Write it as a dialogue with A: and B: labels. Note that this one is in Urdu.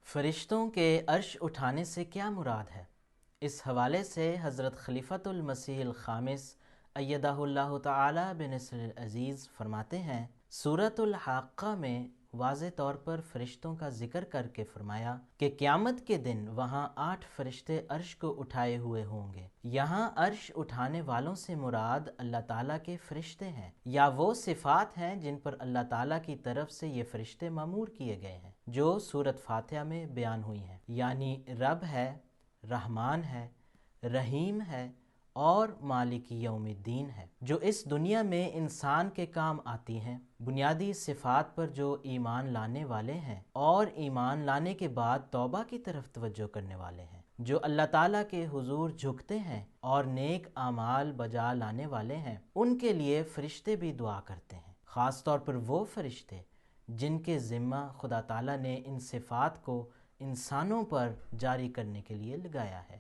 A: فرشتوں کے عرش اٹھانے سے کیا مراد ہے؟ اس حوالے سے حضرت خلیفۃ المسیح الخامس ایدہ اللہ تعالی بنصر العزیز فرماتے ہیں، سورۃ الحاقہ میں واضح طور پر فرشتوں کا ذکر کر کے فرمایا کہ قیامت کے دن وہاں 8 فرشتے عرش کو اٹھائے ہوئے ہوں گے۔ یہاں عرش اٹھانے والوں سے مراد اللہ تعالیٰ کے فرشتے ہیں یا وہ صفات ہیں جن پر اللہ تعالیٰ کی طرف سے یہ فرشتے مامور کیے گئے ہیں، جو سورۃ فاتحہ میں بیان ہوئی ہیں، یعنی رب ہے، رحمان ہے، رحیم ہے اور مالک یوم الدین ہے، جو اس دنیا میں انسان کے کام آتی ہیں، بنیادی صفات پر جو ایمان لانے والے ہیں اور ایمان لانے کے بعد توبہ کی طرف توجہ کرنے والے ہیں، جو اللہ تعالیٰ کے حضور جھکتے ہیں اور نیک اعمال بجا لانے والے ہیں، ان کے لیے فرشتے بھی دعا کرتے ہیں، خاص طور پر وہ فرشتے جن کے ذمہ خدا تعالیٰ نے ان صفات کو انسانوں پر جاری کرنے کے لیے لگایا ہے۔